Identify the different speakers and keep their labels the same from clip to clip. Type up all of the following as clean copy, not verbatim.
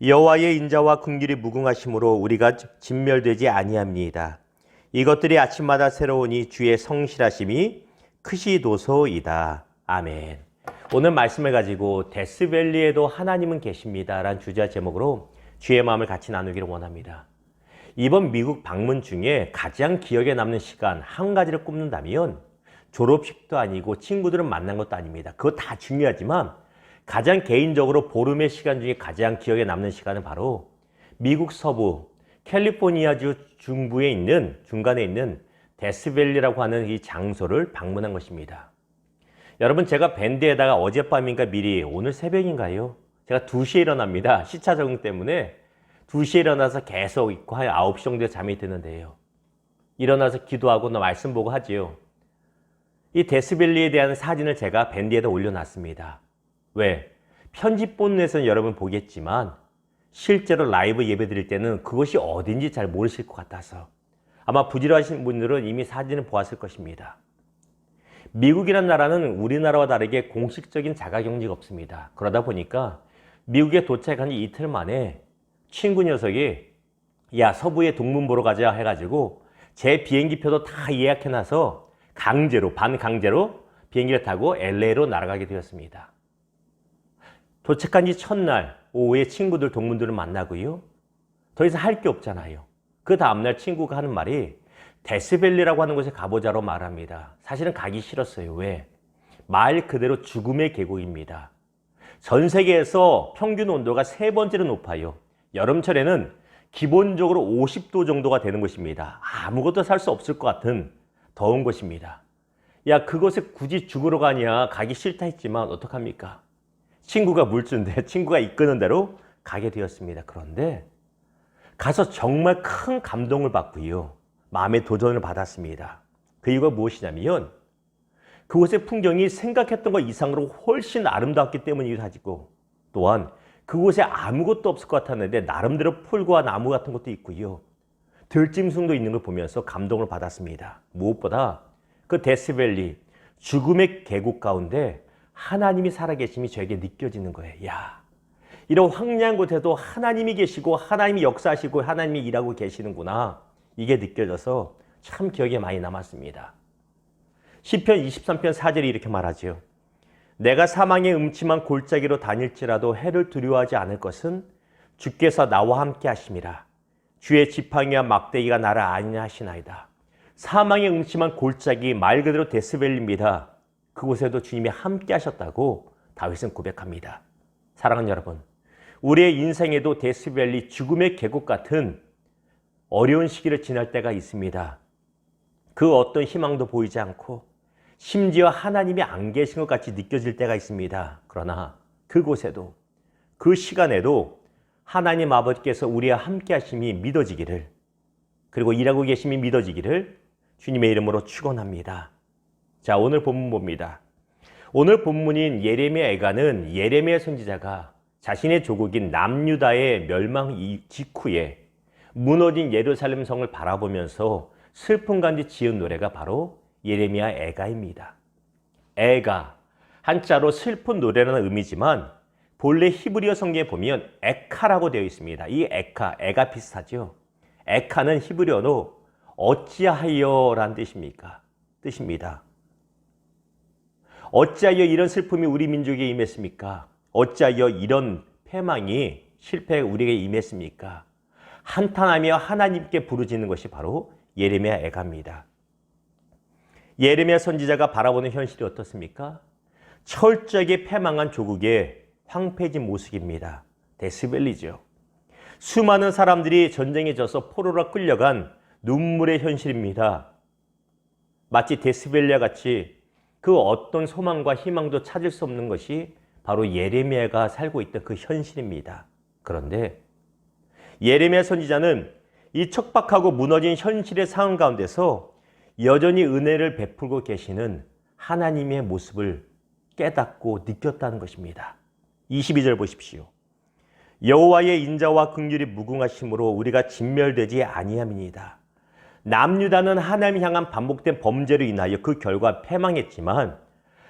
Speaker 1: 여호와의 인자와 긍휼이 무궁하심으로 우리가 진멸되지 아니합니다. 이것들이 아침마다 새로우니 주의 성실하심이 크시도소이다. 아멘. 오늘 말씀을 가지고 데스밸리에도 하나님은 계십니다 라는 주제와 제목으로 주의 마음을 같이 나누기를 원합니다. 이번 미국 방문 중에 가장 기억에 남는 시간 한 가지를 꼽는다면 졸업식도 아니고 친구들을 만난 것도 아닙니다. 그거 다 중요하지만 가장 개인적으로 보름의 시간 중에 가장 기억에 남는 시간은 바로 미국 서부 캘리포니아주 중간에 있는 데스밸리라고 하는 이 장소를 방문한 것입니다. 여러분, 제가 밴드에다가 어젯밤인가 미리 오늘 새벽인가요? 제가 2시에 일어납니다. 시차 적응 때문에 2시에 일어나서 계속 있고 한 9시 정도에 잠이 드는데요. 일어나서 기도하고 말씀 보고 하지요. 이 데스밸리에 대한 사진을 제가 밴드에다 올려놨습니다. 왜? 편집본에서는 여러분 보겠지만 실제로 라이브 예배 드릴 때는 그것이 어딘지 잘 모르실 것 같아서 아마 부지런하신 분들은 이미 사진을 보았을 것입니다. 미국이라는 나라는 우리나라와 다르게 공식적인 자가격리가 없습니다. 그러다 보니까 미국에 도착한 지 이틀 만에 친구 녀석이 야, 서부에 동문 보러 가자 해가지고 제 비행기표도 다 예약해놔서 반강제로 비행기를 타고 LA로 날아가게 되었습니다. 도착한 지 첫날 오후에 친구들, 동문들을 만나고요. 더 이상 할 게 없잖아요. 그 다음날 친구가 하는 말이 데스밸리라고 하는 곳에 가보자로 말합니다. 사실은 가기 싫었어요. 왜? 말 그대로 죽음의 계곡입니다. 전 세계에서 평균 온도가 3번째로 높아요. 여름철에는 기본적으로 50도 정도가 되는 곳입니다. 아무것도 살 수 없을 것 같은 더운 곳입니다. 야, 그곳에 굳이 죽으러 가냐, 가기 싫다 했지만 어떡합니까? 친구가 물주인데 친구가 이끄는 대로 가게 되었습니다. 그런데 가서 정말 큰 감동을 받고요. 마음의 도전을 받았습니다. 그 이유가 무엇이냐면 그곳의 풍경이 생각했던 것 이상으로 훨씬 아름다웠기 때문이기도 하고 또한 그곳에 아무것도 없을 것 같았는데 나름대로 풀과 나무 같은 것도 있고요. 들짐승도 있는 걸 보면서 감동을 받았습니다. 무엇보다 그 데스밸리, 죽음의 계곡 가운데 하나님이 살아계심이 저에게 느껴지는 거예요. 야, 이런 황량한 곳에도 하나님이 계시고 하나님이 역사하시고 하나님이 일하고 계시는구나. 이게 느껴져서 참 기억에 많이 남았습니다. 시편 23편 4절이 이렇게 말하죠. 내가 사망의 음침한 골짜기로 다닐지라도 해를 두려워하지 않을 것은 주께서 나와 함께 하심이라. 주의 지팡이와 막대기가 나를 안위하시나이다. 사망의 음침한 골짜기, 말 그대로 데스밸리입니다. 그곳에도 주님이 함께 하셨다고 다윗은 고백합니다. 사랑하는 여러분, 우리의 인생에도 데스밸리, 죽음의 계곡 같은 어려운 시기를 지날 때가 있습니다. 그 어떤 희망도 보이지 않고 심지어 하나님이 안 계신 것 같이 느껴질 때가 있습니다. 그러나 그곳에도, 그 시간에도 하나님 아버지께서 우리와 함께 하심이 믿어지기를, 그리고 일하고 계심이 믿어지기를 주님의 이름으로 축원합니다. 자, 오늘 본문 봅니다. 오늘 본문인 예레미야 애가는 예레미야 선지자가 자신의 조국인 남유다의 멸망 직후에 무너진 예루살렘 성을 바라보면서 슬픔 가운데 지은 노래가 바로 예레미야 애가입니다. 애가, 한자로 슬픈 노래라는 의미지만 본래 히브리어 성경에 보면 에카라고 되어 있습니다. 이 애가 비슷하죠. 에카는 히브리어로 어찌하여 라는 뜻입니다. 어찌하여 이런 슬픔이 우리 민족에 임했습니까? 어찌하여 이런 패망이, 실패가 우리에게 임했습니까? 한탄하며 하나님께 부르짖는 것이 바로 예레미야 애가입니다. 예레미야 선지자가 바라보는 현실이 어떻습니까? 철저하게 패망한 조국의 황폐해진 모습입니다. 데스밸리죠. 수많은 사람들이 전쟁에 져서 포로로 끌려간 눈물의 현실입니다. 마치 데스밸리와 같이 그 어떤 소망과 희망도 찾을 수 없는 것이 바로 예레미야가 살고 있던 그 현실입니다. 그런데 예레미야 선지자는 이 척박하고 무너진 현실의 상황 가운데서 여전히 은혜를 베풀고 계시는 하나님의 모습을 깨닫고 느꼈다는 것입니다. 22절 보십시오. 여호와의 인자와 긍휼이 무궁하심으로 우리가 진멸되지 아니함이니이다. 남유다는 하나님 향한 반복된 범죄로 인하여 그 결과 패망했지만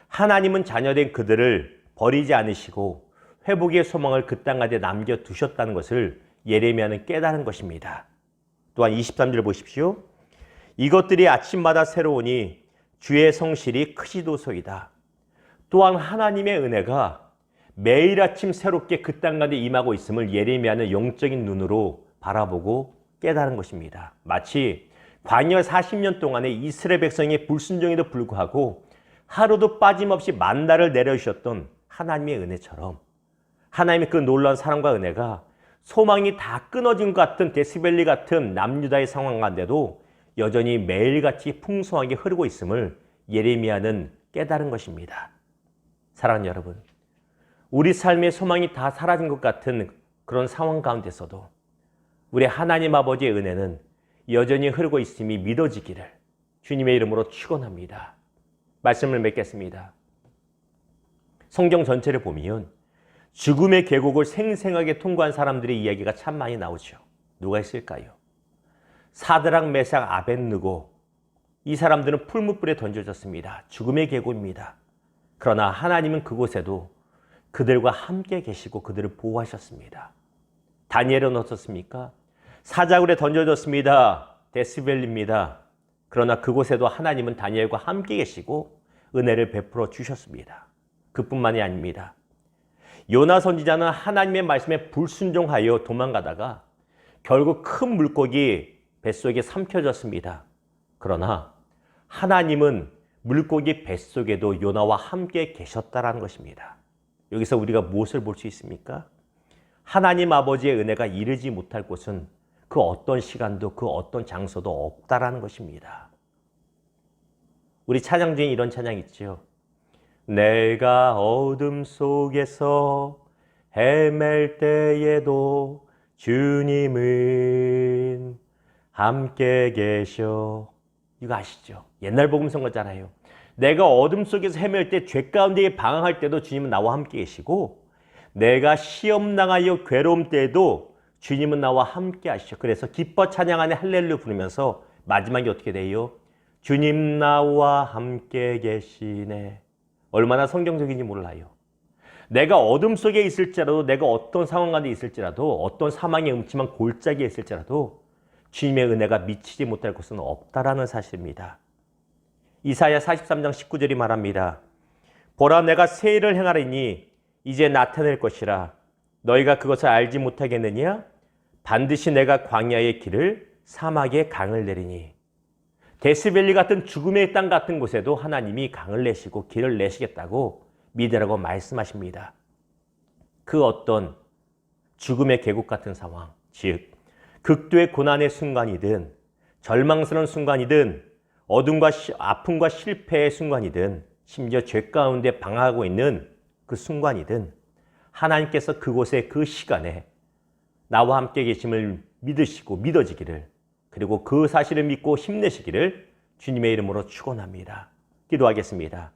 Speaker 1: 하나님은 자녀된 그들을 버리지 않으시고 회복의 소망을 그 땅가운데 남겨두셨다는 것을 예레미야는 깨달은 것입니다. 또한 23절 보십시오. 이것들이 아침마다 새로우니 주의 성실이 크시도소이다. 또한 하나님의 은혜가 매일 아침 새롭게 그 땅가운데 임하고 있음을 예레미야는 영적인 눈으로 바라보고 깨달은 것입니다. 마치 광야 40년 동안의 이스라엘 백성의 불순종에도 불구하고 하루도 빠짐없이 만나를 내려주셨던 하나님의 은혜처럼 하나님의 그 놀라운 사랑과 은혜가 소망이 다 끊어진 것 같은 데스밸리 같은 남유다의 상황 가운데도 여전히 매일같이 풍성하게 흐르고 있음을 예레미야는 깨달은 것입니다. 사랑하는 여러분, 우리 삶의 소망이 다 사라진 것 같은 그런 상황 가운데서도 우리 하나님 아버지의 은혜는 여전히 흐르고 있음이 믿어지기를 주님의 이름으로 축원합니다. 말씀을 맺겠습니다. 성경 전체를 보면 죽음의 계곡을 생생하게 통과한 사람들의 이야기가 참 많이 나오죠. 누가 있을까요? 사드락, 메삭, 아벳느고, 이 사람들은 풀무불에 던져졌습니다. 죽음의 계곡입니다. 그러나 하나님은 그곳에도 그들과 함께 계시고 그들을 보호하셨습니다. 다니엘은 어떻습니까? 사자굴에 던져졌습니다. 데스밸리입니다. 그러나 그곳에도 하나님은 다니엘과 함께 계시고 은혜를 베풀어 주셨습니다. 그뿐만이 아닙니다. 요나 선지자는 하나님의 말씀에 불순종하여 도망가다가 결국 큰 물고기 뱃속에 삼켜졌습니다. 그러나 하나님은 물고기 뱃속에도 요나와 함께 계셨다라는 것입니다. 여기서 우리가 무엇을 볼 수 있습니까? 하나님 아버지의 은혜가 이르지 못할 곳은 그 어떤 시간도 그 어떤 장소도 없다라는 것입니다. 우리 찬양 중에 이런 찬양 있죠. 내가 어둠 속에서 헤맬 때에도 주님은 함께 계셔. 이거 아시죠? 옛날 복음성 거잖아요. 내가 어둠 속에서 헤맬 때, 죄 가운데 방황할 때도 주님은 나와 함께 계시고, 내가 시험 당하여 괴로움 때에도 주님은 나와 함께 하시죠. 그래서 기뻐 찬양하네 할렐루야 부르면서 마지막에 어떻게 돼요? 주님 나와 함께 계시네. 얼마나 성경적인지 몰라요. 내가 어둠 속에 있을지라도, 내가 어떤 상황 가운데 있을지라도, 어떤 사망의 음침한 골짜기에 있을지라도 주님의 은혜가 미치지 못할 곳은 없다라는 사실입니다. 이사야 43장 19절이 말합니다. 보라, 내가 새 일을 행하리니 이제 나타낼 것이라. 너희가 그것을 알지 못하겠느냐? 반드시 내가 광야의 길을, 사막의 강을 내리니. 데스밸리 같은 죽음의 땅 같은 곳에도 하나님이 강을 내시고 길을 내시겠다고 믿으라고 말씀하십니다. 그 어떤 죽음의 계곡 같은 상황, 즉 극도의 고난의 순간이든 절망스러운 순간이든 어둠과 아픔과 실패의 순간이든 심지어 죄 가운데 방황하고 있는 그 순간이든 하나님께서 그곳에 그 시간에 나와 함께 계심을 믿으시고 믿어지기를, 그리고 그 사실을 믿고 힘내시기를 주님의 이름으로 축원합니다. 기도하겠습니다.